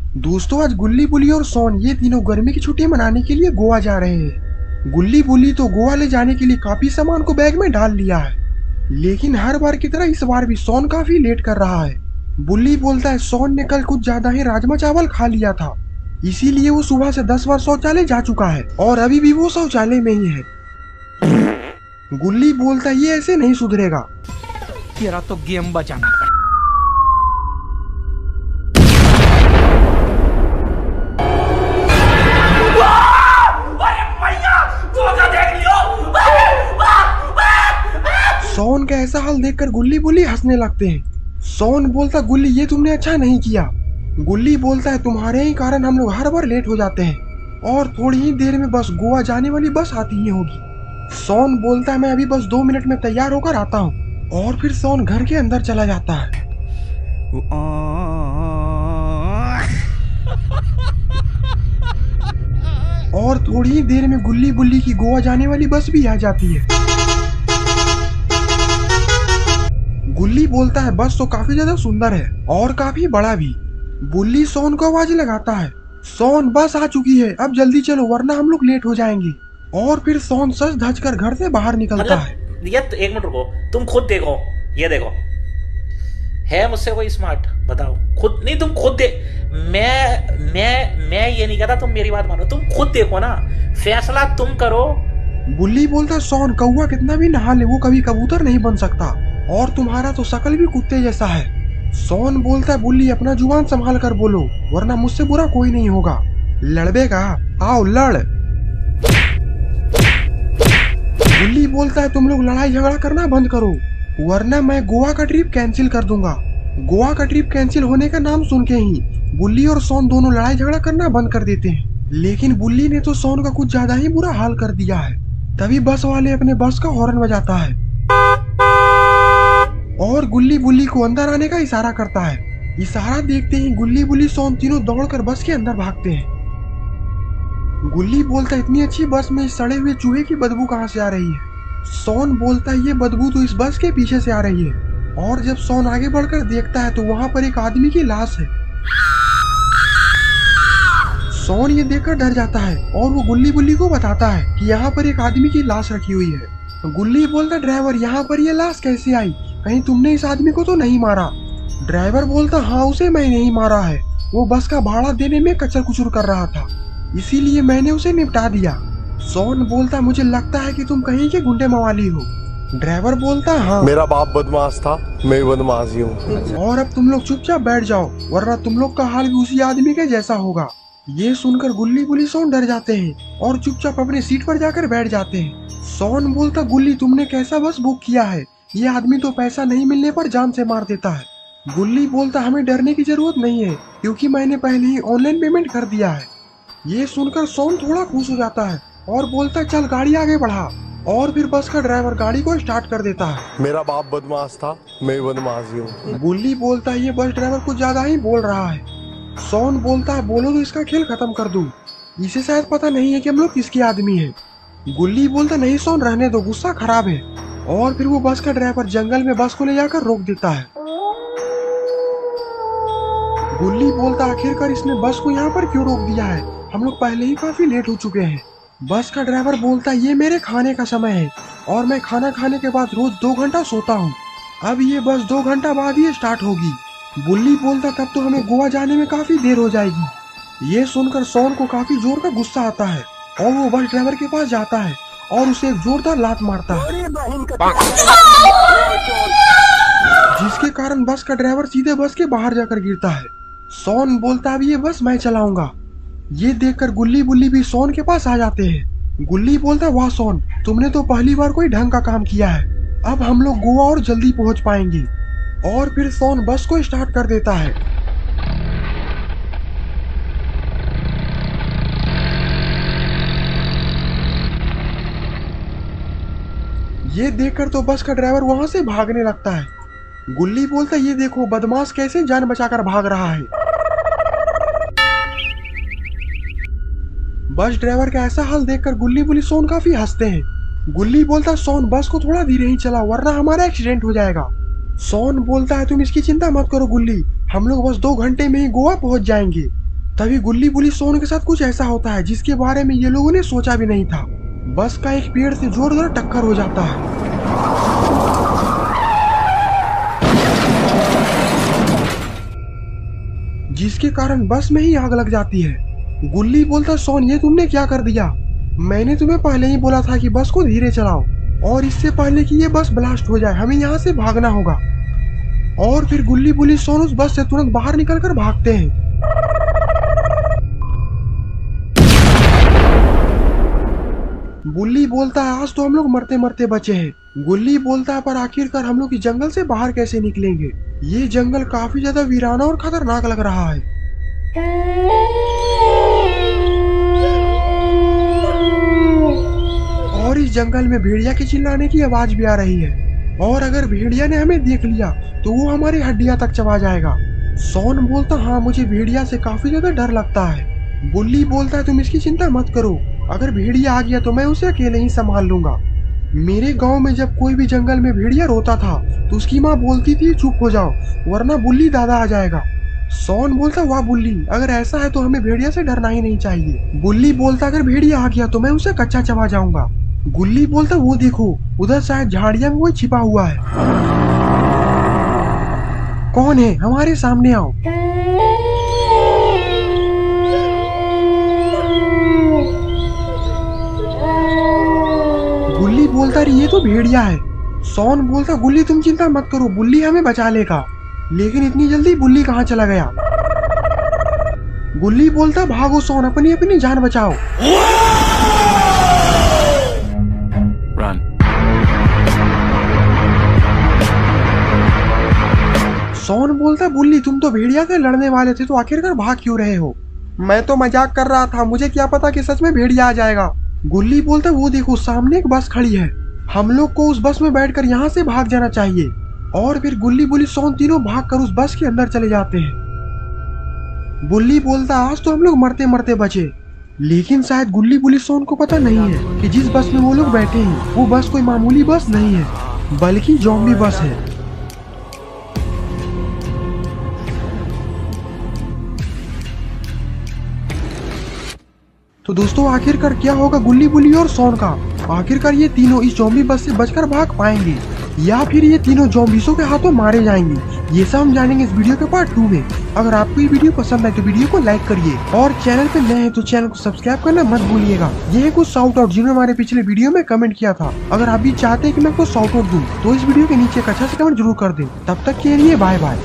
दोस्तों आज गुल्ली बुली और सोन ये तीनों गर्मी की छुट्टी मनाने के लिए गोवा जा रहे हैं। गुल्ली बुली तो गोवा ले जाने के लिए काफी सामान को बैग में डाल लिया है, लेकिन हर बार की तरह इस बार भी सोन काफी लेट कर रहा है। बुल्ली बोलता है सोन ने कल कुछ ज्यादा ही राजमा चावल खा लिया था, इसीलिए वो सुबह से 10 बार शौचालय जा चुका है और अभी भी वो शौचालय में ही है। गुल्ली बोलता है ये ऐसे नहीं सुधरेगा। तेरा तो गेम बचाना पड़ेगा। सोन का ऐसा हाल देखकर गुल्ली बुल्ली हंसने लगते हैं। सोन बोलता गुल्ली ये तुमने अच्छा नहीं किया। गुल्ली बोलता है तुम्हारे ही कारण हम लोग हर बार लेट हो जाते हैं और थोड़ी ही देर में बस गोवा जाने वाली बस आती ही होगी। सोन बोलता है मैं अभी बस 2 मिनट में तैयार होकर आता हूँ और फिर सोन घर के अंदर चला जाता है। और थोड़ी ही देर में गुल्ली बुल्ली की गोवा जाने वाली बस भी आ जाती है। गुल्ली बोलता है बस तो काफी ज्यादा सुंदर है और काफी बड़ा भी। बुल्ली सोन को आवाज लगाता है सोन बस आ चुकी है, अब जल्दी चलो वरना हम लोग लेट हो जाएंगे। और फिर सोन सच धज कर घर से बाहर निकलता है। ये एक मिनट रुको, तुम खुद देखो, ये देखो है मुझसे कोई स्मार्ट? बताओ खुद। नहीं तुम खुद दे। मैं ये नहीं कहता, तुम मेरी बात मानो, तुम खुद देखो ना, फैसला तुम करो। बुल्ली बोलता सोन कौवा कितना भी नहा ले वो कभी कबूतर नहीं बन सकता और तुम्हारा तो शकल भी कुत्ते जैसा है। सोन बोलता है बुल्ली अपना जुबान संभाल कर बोलो वरना मुझसे बुरा कोई नहीं होगा। लड़बेगा? आओ लड़। बुल्ली बोलता है तुम लोग लड़ाई झगड़ा करना बंद करो वरना मैं गोवा का ट्रिप कैंसिल कर दूंगा। गोवा का ट्रिप कैंसिल होने का नाम सुन के ही बुल्ली और सोन दोनों लड़ाई झगड़ा करना बंद कर देते हैं, लेकिन बुल्ली ने तो सोन का कुछ ज्यादा ही बुरा हाल कर दिया है। तभी बस वाले अपने बस का हॉर्न बजाता है और गुल्ली बुल्ली को अंदर आने का इशारा करता है। इशारा देखते ही गुल्ली बुल्ली सोन तीनों दौड़कर बस के अंदर भागते हैं। गुल्ली बोलता है इतनी अच्छी बस में इस सड़े हुए चूहे की बदबू कहाँ से आ रही है? सोन बोलता है ये बदबू तो इस बस के पीछे से आ रही है। और जब सोन आगे बढ़कर देखता है तो वहाँ पर एक आदमी की लाश है। सोन ये देखकर डर जाता है और वो गुल्ली बुल्ली को बताता है कि यहाँ पर एक आदमी की लाश रखी हुई है। गुल्ली बोलता ड्राइवर यहाँ पर ये लाश कैसे आई? कहीं तुमने इस आदमी को तो नहीं मारा? ड्राइवर बोलता हाँ उसे मैं नहीं मारा है, वो बस का भाड़ा देने में कचर कुचर कर रहा था, इसीलिए मैंने उसे निपटा दिया। सोन बोलता मुझे लगता है कि तुम कहीं के गुंडे मवाली हो। ड्राइवर बोलता हाँ मेरा बाप बदमाश था, मैं बदमाश ही हूँ। और अब तुम लोग चुपचाप बैठ जाओ वरना तुम लोग का हाल भी उसी आदमी के जैसा होगा। ये सुनकर गुल्ली बुल्ली सोन डर जाते हैं और चुपचाप अपनी सीट पर जाकर बैठ जाते हैं। सोन बोलता गुल्ली तुमने कैसा बस बुक किया है? ये आदमी तो पैसा नहीं मिलने पर जान से मार देता है। गुल्ली बोलता हमें डरने की जरूरत नहीं है क्योंकि मैंने पहले ही ऑनलाइन पेमेंट कर दिया है। ये सुनकर सोन थोड़ा खुश हो जाता है और बोलता चल गाड़ी आगे बढ़ा। और फिर बस का ड्राइवर गाड़ी को स्टार्ट कर देता है। मेरा बाप बदमाश था, मैं बदमाश ही हूँ। गुल्ली बोलता है ये बस ड्राइवर कुछ ज्यादा ही बोल रहा है। सोन बोलता है बोलो तो इसका खेल खत्म कर दूं, इसे शायद पता नहीं है कि हम लोग किसके आदमी हैं। गुल्ली बोलता नहीं सोन रहने दो, गुस्सा खराब है। और फिर वो बस का ड्राइवर जंगल में बस को ले जाकर रोक देता है। गुल्ली बोलता आखिरकार इसने बस को यहाँ पर क्यों रोक दिया है? हम लोग पहले ही काफी लेट हो चुके हैं। बस का ड्राइवर बोलता ये मेरे खाने का समय है और मैं खाना खाने के बाद रोज 2 घंटा सोता हूँ। अब ये बस 2 घंटा बाद ही स्टार्ट होगी। बुल्ली बोलता तब तो हमें गोवा जाने में काफी देर हो जाएगी। ये सुनकर सोन को काफी जोर का गुस्सा आता है और वो बस ड्राइवर के पास जाता है और उसे एक जोरदार लात मारता है, जिसके कारण बस का ड्राइवर सीधे बस के बाहर जाकर गिरता है। सोन बोलता अब ये बस मैं चलाऊंगा। ये देखकर गुल्ली बुल्ली भी सोन के पास आ जाते हैं। गुल्ली बोलता वाह सोन तुमने तो पहली बार कोई ढंग का काम किया है, अब हम लोग गोवा और जल्दी पहुंच पाएंगे। और फिर सोन बस को स्टार्ट कर देता है। ये देखकर तो बस का ड्राइवर वहां से भागने लगता है। गुल्ली बोलता ये देखो बदमाश कैसे जान बचाकर भाग रहा है। बस ड्राइवर का ऐसा हाल देखकर गुल्ली बुल्ली सोन काफी हंसते हैं। गुल्ली बोलता सोन बस को थोड़ा धीरे ही चला वरना हमारा एक्सीडेंट हो जाएगा। सोन बोलता है तुम इसकी चिंता मत करो गुल्ली, हम लोग बस 2 घंटे में ही गोवा पहुंच जाएंगे। तभी गुल्ली बुली सोन के साथ कुछ ऐसा होता है जिसके बारे में ये लोगों ने सोचा भी नहीं था। बस का एक पेड़ से जोरदार टक्कर हो जाता है। जिसके कारण बस में ही आग लग जाती है। गुल्ली बोलता सोन ये तुमने क्या कर दिया? मैंने तुम्हें पहले ही बोला था कि बस को धीरे चलाओ और इससे पहले कि ये बस ब्लास्ट हो जाए हमें यहाँ से भागना होगा। और फिर गुल्ली बुली सोन उस बस से तुरंत बाहर निकलकर भागते हैं। गुल्ली बोलता है आज तो हम लोग मरते मरते बचे हैं। गुल्ली बोलता है पर आखिरकार हम लोग इस जंगल से बाहर कैसे निकलेंगे? ये जंगल काफी ज्यादा वीराना और खतरनाक लग रहा है। और इस जंगल में भेड़िया के चिल्लाने की आवाज भी आ रही है और अगर भेड़िया ने हमें देख लिया तो वो हमारी हड्डियां तक चबा जाएगा। सोन बोलता हाँ मुझे भेड़िया से काफी ज्यादा डर लगता है। गुल्ली बोलता है तुम इसकी चिंता मत करो, अगर भेड़िया आ गया तो मैं उसे अकेले ही संभाल लूंगा। मेरे गांव में जब कोई भी जंगल में भेड़िया रोता था तो उसकी माँ बोलती थी चुप हो जाओ वरना बुल्ली दादा आ जाएगा। सोन बोलता वाह बुल्ली अगर ऐसा है तो हमें भेड़िया से डरना ही नहीं चाहिए। बुल्ली बोलता अगर भेड़िया आ गया तो मैं उसे कच्चा चबा जाऊंगा। गुल्ली बोलता वो देखो उधर शायद झाड़िया में वो छिपा हुआ है। कौन है? हमारे सामने आओ। गुल्ली बोलता ये तो भेड़िया है। सोन बोलता गुल्ली तुम चिंता मत करो बुल्ली हमें बचा लेगा। लेकिन इतनी जल्दी बुल्ली कहाँ चला गया? गुल्ली बोलता भागो सोन अपनी अपनी जान बचाओ। Run. सोन बोलता बुल्ली तुम तो भेड़िया से लड़ने वाले थे तो आखिरकार भाग क्यों रहे हो? मैं तो मजाक कर रहा था, मुझे क्या पता कि सच में भेड़िया आ जाएगा। गुल्ली बोलता वो देखो सामने एक बस खड़ी है, हम लोग को उस बस में बैठकर यहाँ से भाग जाना चाहिए। और फिर गुल्ली बुली सोन तीनों भागकर उस बस के अंदर चले जाते हैं। बुल्ली बोलता आज तो हम लोग मरते मरते बचे। लेकिन शायद गुल्ली बुली सोन को पता नहीं है कि जिस बस में वो लोग बैठे हैं वो बस कोई मामूली बस नहीं है बल्कि ज़ॉम्बी बस है। तो दोस्तों आखिरकार क्या होगा गुल्ली बुली और सोन का? आखिरकार ये तीनों इस ज़ॉम्बी बस से बचकर भाग पाएंगे या फिर ये तीनों ज़ॉम्बीज़ों के हाथों मारे जाएंगे? ये सब हम जानेंगे इस वीडियो के पार्ट 2 में। अगर आपको ये वीडियो पसंद आए तो वीडियो को लाइक करिए और चैनल पे नए हैं तो चैनल को सब्सक्राइब करना मत भूलिएगा। ये है कुछ शाउट आउट जिन्होंने हमारे पिछले वीडियो में कमेंट किया था। अगर आप भी चाहते हैं कि मैं आपको शाउट आउट दूं तो इस वीडियो के नीचे एक अच्छा सा कमेंट जरूर कर दें। तब तक के लिए बाय बाय।